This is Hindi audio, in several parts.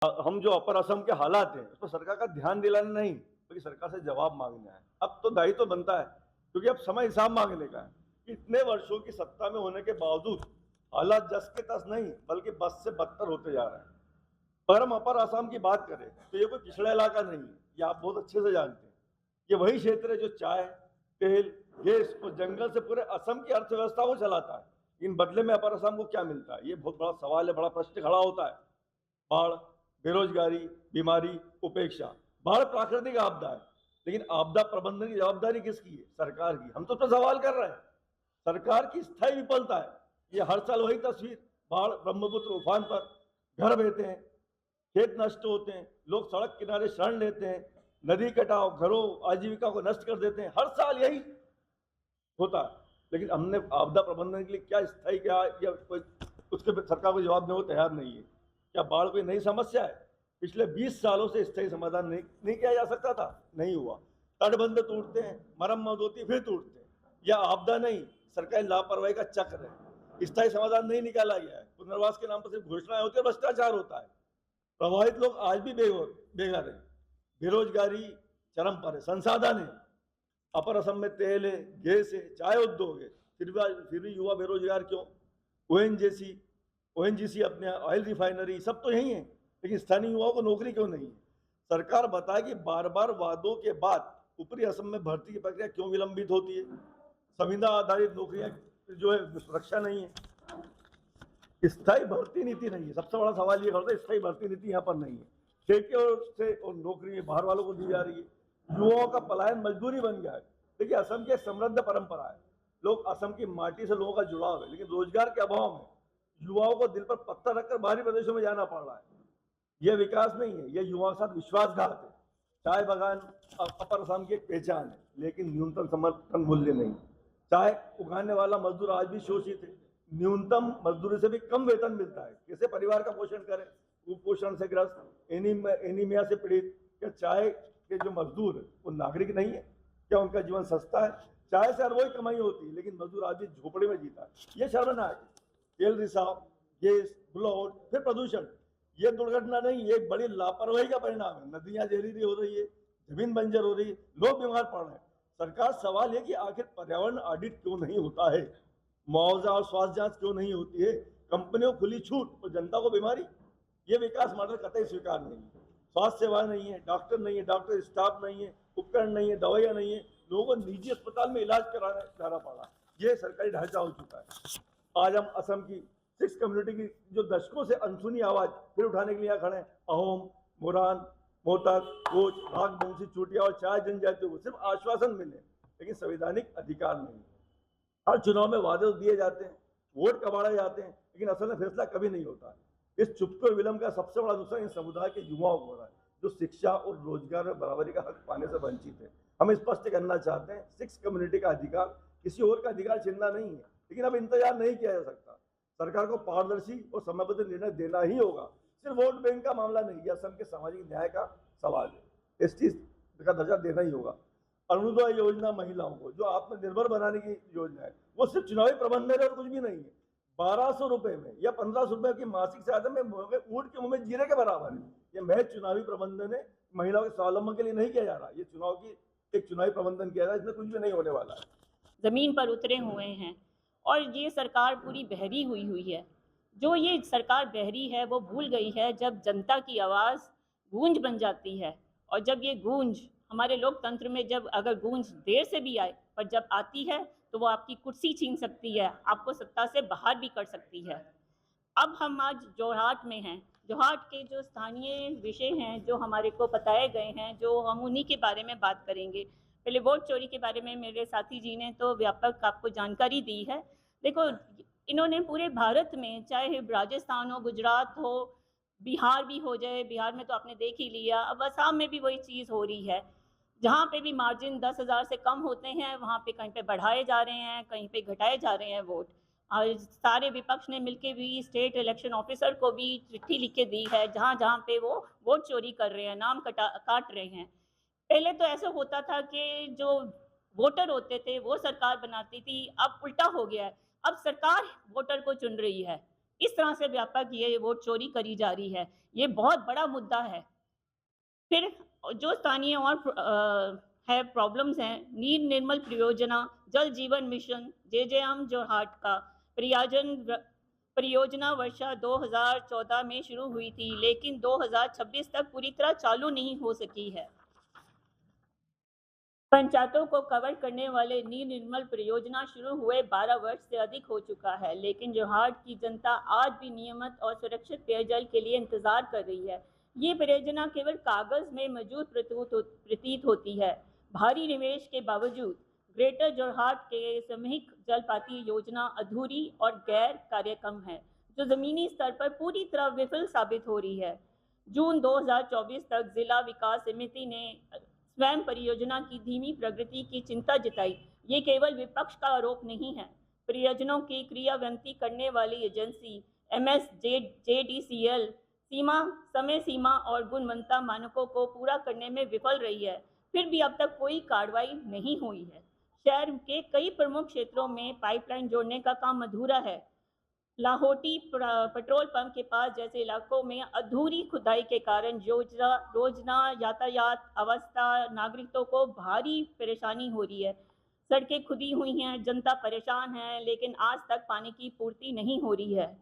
हम जो अपर असम के हालात हैं उस पर सरकार का ध्यान दिलाना नहीं बल्कि सरकार से जवाब मांगना है। अब तो दायित्व तो बनता है क्योंकि अब समय हिसाब मांगने का है कि इतने वर्षों की सत्ता में होने के बावजूद हालात जस के तस नहीं बल्कि बस से बदतर होते जा रहे हैं। अगर हम अपर असम की बात करें तो ये कोई पिछड़ा इलाका नहीं है, ये आप बहुत अच्छे से जानते हैं। ये वही क्षेत्र है जो चाय, तेल, गैस और जंगल से पूरे असम की अर्थव्यवस्था को चलाता है। इन बदले में अपर असम को क्या मिलता है, ये बहुत बड़ा सवाल है, बड़ा प्रश्न खड़ा होता है। बाढ़, बेरोजगारी, बीमारी, उपेक्षा। बाढ़ प्राकृतिक आपदा है, लेकिन आपदा प्रबंधन की जवाबदारी किसकी है? सरकार की। हम तो उस पर सवाल कर रहे हैं। सरकार की स्थायी विफलता है। ये हर साल वही तस्वीर, बाढ़, ब्रह्मपुत्र उफान पर, घर बहते हैं, खेत नष्ट होते हैं, लोग सड़क किनारे शरण लेते हैं, नदी कटाव घरों आजीविका को नष्ट कर देते हैं। हर साल यही होता है, लेकिन हमने आपदा प्रबंधन के लिए क्या स्थायी क्या या कोई उसके सरकार को जवाब देने को तैयार नहीं है। क्या बाढ़ कोई नई समस्या है? पिछले 20 सालों से स्थायी समाधान नहीं किया जा सकता था, नहीं हुआ। तटबंध टूटते हैं, मरम्मत होती फिर टूटते हैं। यह आपदा नहीं, सरकारी लापरवाही का चक्र है। स्थायी समाधान नहीं निकाला गया है। पुनर्वास के नाम पर सिर्फ घोषणाएं होती है, भ्रष्टाचार होता है। प्रभावित लोग आज भी बेघर है, बेरोजगारी चरम पर है, संसाधन है। अपर असम में तेल है, गैस है, चाय उद्योग है, फिर भी युवा बेरोजगार क्यों? ओएनजीसी ओएनजीसी अपने ऑयल रिफाइनरी सब तो यही है, लेकिन स्थानीय युवाओं को नौकरी क्यों नहीं है? सरकार बताए कि बार बार वादों के बाद ऊपरी असम में भर्ती की प्रक्रिया क्यों विलंबित होती है? संविदा आधारित नौकरियां जो है सुरक्षा नहीं है, स्थायी भर्ती नीति नहीं है। सबसे बड़ा सवाल ये होता है, स्थायी भर्ती नीति यहाँ पर नहीं है। ठेके और नौकरी बाहर वालों को दी जा रही है। युवाओं का पलायन मजदूरी बन गया है। देखिए, असम की समृद्ध परंपरा है, लोग असम की माटी से लोगों का जुड़ाव है, लेकिन रोजगार के अभाव में युवाओं को दिल पर पत्थर रखकर बाहरी प्रदेशों में जाना पड़ रहा है। यह विकास नहीं है, यह युवाओं के साथ विश्वासघात है। चाय बागान अपर असम की एक पहचान है, लेकिन न्यूनतम समर्थन मूल्य नहीं। चाय उगाने वाला मजदूर आज भी शोषित है, न्यूनतम मजदूरी से भी कम वेतन मिलता है। कैसे परिवार का पोषण करें? कुपोषण से ग्रस्त, एनीमिया से पीड़ित। क्या चाय के जो मजदूर है वो नागरिक नहीं है? क्या उनका जीवन सस्ता है? चाय से हर वही कमाई होती है, लेकिन मजदूर आज भी झोपड़ी में जीता है। ये शर्मनाक है। तेल रिसाव, गैस ब्लॉट, फिर प्रदूषण, ये दुर्घटना नहीं, ये एक बड़ी लापरवाही का परिणाम है। नदियां जहरीली हो रही है, जमीन बंजर हो रही है, लोग बीमार पड़ रहे हैं। सरकार सवाल है कि आखिर पर्यावरण ऑडिट क्यों नहीं होता है? मुआवजा और स्वास्थ्य जांच क्यों नहीं होती है? कंपनियों खुली छूट और जनता को बीमारी, ये विकास मॉडल कतई स्वीकार नहीं है। स्वास्थ्य सेवा नहीं है, डॉक्टर नहीं है, डॉक्टर स्टाफ नहीं है, उपकरण नहीं है, दवाइयां नहीं है, लोगों को निजी अस्पताल में इलाज कराना पड़ा। ये सरकारी ढांचा हो चुका है। आज हम असम की 6 कम्युनिटी की जो दशकों से अनसुनी आवाज फिर उठाने के लिए खड़े हैं। अहोम, मोरान, मोहतक, कोच, भाग, बंसी, चूटिया और चाय जनजातियों को सिर्फ आश्वासन मिले, लेकिन संवैधानिक अधिकार नहीं। हर चुनाव में वादे दिए जाते हैं, वोट कबाड़े जाते हैं, लेकिन असल में फैसला कभी नहीं होता। इस चुप्पे और विलंब का सबसे बड़ा नुकसान इस समुदाय के युवाओं को हो रहा है, जो शिक्षा और रोजगार में बराबरी का हक पाने से वंचित है। हम स्पष्ट करना चाहते हैं, 6 कम्युनिटी का अधिकार किसी और का अधिकार छीनना नहीं है, लेकिन अब इंतजार नहीं किया जा सकता। सरकार को पारदर्शी और समयबद्ध निर्णय देना ही होगा। सिर्फ वोट बैंक का मामला नहीं, यह असम के सामाजिक न्याय का सवाल है। एसटी का दर्जा देना ही होगा। अरुणोदय योजना महिलाओं को जो आत्मनिर्भर बनाने की योजना है, वो सिर्फ चुनावी प्रबंधन है और कुछ भी नहीं है। 1200 रुपए में या 1500 रुपए की मासिक सहायता में ऊँट के मुंह में जीरे के बराबर है। ये महज चुनावी प्रबंधन है, महिलाओं के स्वावलंबन के लिए नहीं किया जा रहा। ये एक चुनावी प्रबंधन किया जा रहा है, इसमें कुछ भी नहीं होने वाला है। ज़मीन पर उतरे हुए हैं और ये सरकार पूरी बहरी हुई है। जो ये सरकार बहरी है वो भूल गई है जब जनता की आवाज़ गूंज बन जाती है, और जब ये गूंज हमारे लोकतंत्र में, जब अगर गूंज देर से भी आए पर जब आती है तो वो आपकी कुर्सी छीन सकती है, आपको सत्ता से बाहर भी कर सकती है। अब हम आज जोरहाट में हैं। जोरहाट के जो स्थानीय विषय हैं जो हमारे को बताए गए हैं, जो हम उन्हीं के बारे में बात करेंगे। पहले वोट चोरी के बारे में मेरे साथी जी ने तो व्यापक आपको जानकारी दी है। देखो, इन्होंने पूरे भारत में, चाहे राजस्थान हो, गुजरात हो, बिहार भी हो जाए, बिहार में तो आपने देख ही लिया, अब असम में भी वही चीज़ हो रही है। जहाँ पे भी मार्जिन 10,000 से कम होते हैं वहाँ पे कहीं पे बढ़ाए जा रहे हैं, कहीं पे घटाए जा रहे हैं वोट। और सारे विपक्ष ने मिलकर भी स्टेट इलेक्शन ऑफिसर को भी चिट्ठी लिख के दी है, जहाँ जहाँ पे वो वोट चोरी कर रहे हैं, नाम काट रहे हैं। पहले तो ऐसा होता था कि जो वोटर होते थे वो सरकार बनाती थी, अब उल्टा हो गया है। अब सरकार वोटर को चुन रही है। इस तरह से व्यापक ये वोट चोरी करी जा रही है। ये बहुत बड़ा मुद्दा है। फिर जो स्थानीय और है प्रॉब्लम्स हैं, नीर निर्मल परियोजना, जल जीवन मिशन, जेजेएम जोरहाट का परियोजना वर्षा 2014 में शुरू हुई थी, लेकिन 2026 तक पूरी तरह चालू नहीं हो सकी है। पंचायतों को कवर करने वाले नीर निर्मल परियोजना शुरू हुए 12 वर्ष से अधिक हो चुका है, लेकिन जोरहाट की जनता आज भी नियमित और सुरक्षित पेयजल के लिए इंतजार कर रही है। ये परियोजना केवल कागज में मौजूद प्रतीत होती है। भारी निवेश के बावजूद ग्रेटर जोरहाट के सामूहिक जलपाती योजना अधूरी और गैर कार्यक्षम है, जो जमीनी स्तर पर पूरी तरह विफल साबित हो रही है। जून 2024 तक जिला विकास समिति ने स्वयं परियोजना की धीमी प्रगति की चिंता जताई। ये केवल विपक्ष का आरोप नहीं है। परियोजनाओं की क्रियान्वित करने वाली एजेंसी MSJDCL समय सीमा और गुणवत्ता मानकों को पूरा करने में विफल रही है। फिर भी अब तक कोई कार्रवाई नहीं हुई है। शहर के कई प्रमुख क्षेत्रों में पाइपलाइन जोड़ने का काम अधूरा है। लाहौटी पेट्रोल पंप के पास जैसे इलाकों में अधूरी खुदाई के कारण रोजना यातायात अवस्था नागरिकों को भारी परेशानी हो रही है। सड़कें खुदी हुई हैं, जनता परेशान है, लेकिन आज तक पानी की पूर्ति नहीं हो रही है।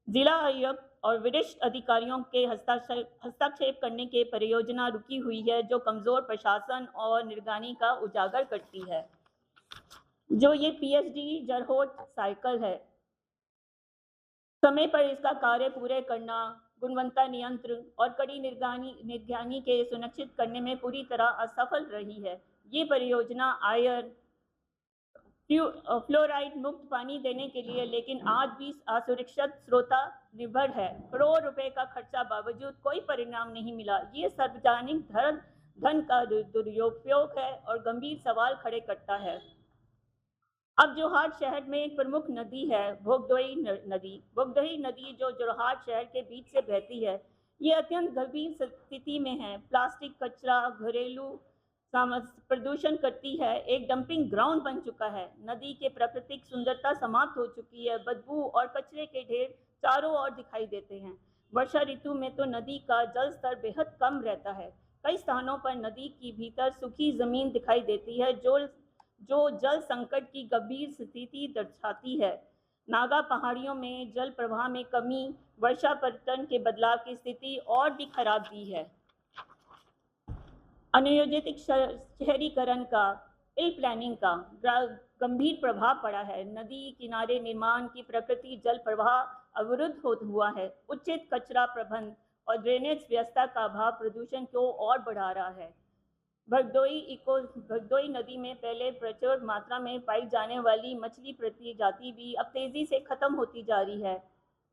जिला आयुक्त और वरिष्ठ अधिकारियों के हस्तक्षेप करने के परियोजना रुकी हुई है, जो कमजोर प्रशासन और निगरानी का उजागर करती है। जो ये PhD जरहोट साइकिल है, समय पर इसका कार्य पूरे करना, गुणवत्ता नियंत्रण और कड़ी निगरानी के सुनिश्चित करने में पूरी तरह असफल रही है। ये परियोजना आयरन फ्लोराइड मुक्त पानी देने के लिए, लेकिन आज भी असुरक्षित स्रोता निर्भर है। करोड़ रुपए का खर्चा बावजूद कोई परिणाम नहीं मिला। ये सार्वजनिक धन का दुरुपयोग है और गंभीर सवाल खड़े करता है। अब जोरहाट शहर में एक प्रमुख नदी है, भोगदोई नदी। भोगदोई नदी जो जोरहाट शहर के बीच से बहती है, ये अत्यंत गंभीर स्थिति में है। प्लास्टिक कचरा घरेलू प्रदूषण करती है, एक डंपिंग ग्राउंड बन चुका है। नदी के प्राकृतिक सुंदरता समाप्त हो चुकी है। बदबू और कचरे के ढेर चारों ओर दिखाई देते हैं। वर्षा ऋतु में तो नदी का जल स्तर बेहद कम रहता है। कई स्थानों पर नदी की भीतर सूखी जमीन दिखाई देती है, जो जल संकट की गंभीर स्थिति दर्शाती है। नागा पहाड़ियों में जल प्रवाह में कमी, वर्षा पैटर्न के बदलाव की स्थिति और भी खराब दी है। अनियोजित शहरीकरण का, इल प्लानिंग का गंभीर प्रभाव पड़ा है। नदी किनारे निर्माण की प्रकृति जल प्रवाह अवरुद्ध हुआ है। उचित कचरा प्रबंध और ड्रेनेज व्यवस्था का अभाव प्रदूषण को और बढ़ा रहा है। भगदोई नदी में पहले प्रचुर मात्रा में पाई जाने वाली मछली प्रजाति भी अब तेजी से खत्म होती जा रही है।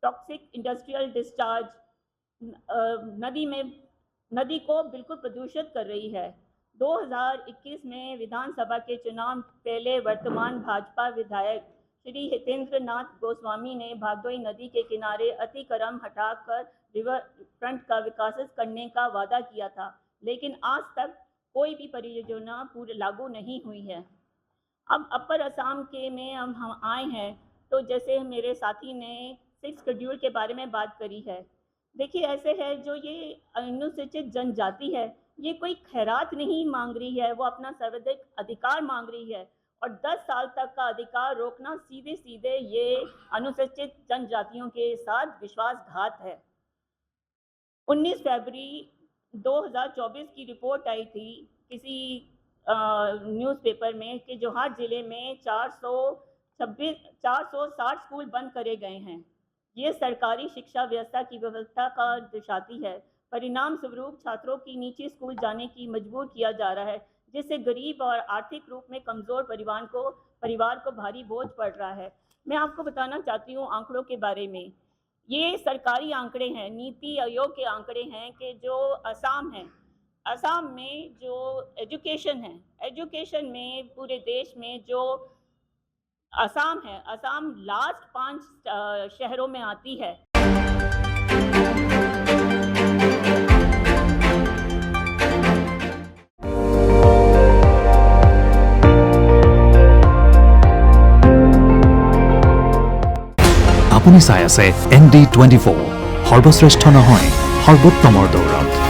टॉक्सिक इंडस्ट्रियल डिस्चार्ज नदी को बिल्कुल प्रदूषित कर रही है। 2021 में विधानसभा के चुनाव पहले वर्तमान भाजपा विधायक श्री हितेंद्र नाथ गोस्वामी ने भगदोई नदी के किनारे अतिक्रमण हटाकर रिवर फ्रंट का विकास करने का वादा किया था, लेकिन आज तक कोई भी परियोजना पूरी लागू नहीं हुई है। अब अपर असम के में हम आए हैं, तो जैसे मेरे साथी ने 6 शेड्यूल के बारे में बात करी है। देखिए, ऐसे है जो ये अनुसूचित जनजाति है, ये कोई खैरात नहीं मांग रही है, वो अपना संवैधानिक अधिकार मांग रही है। और 10 साल तक का अधिकार रोकना सीधे सीधे ये अनुसूचित जनजातियों के साथ विश्वासघात है। 19 फरवरी 2024 की रिपोर्ट आई थी किसी न्यूज़पेपर में कि जोरहाट जिले में 460 स्कूल बंद करे गए हैं। ये सरकारी शिक्षा व्यवस्था की व्यवस्था का दर्शाती है। परिणाम स्वरूप छात्रों की निजी स्कूल जाने की मजबूर किया जा रहा है, जिससे गरीब और आर्थिक रूप में कमज़ोर परिवार को भारी बोझ पड़ रहा है। मैं आपको बताना चाहती हूँ आंकड़ों के बारे में। ये सरकारी आंकड़े हैं, नीति आयोग के आंकड़े हैं कि जो असम में जो एजुकेशन में पूरे देश में जो असम लास्ट 5 शहरों में आती है। আপুনি চাই আছে ND24 সৰ্বশ্ৰেষ্ঠ নহয় সৰ্বোত্তমৰ দৌৰত।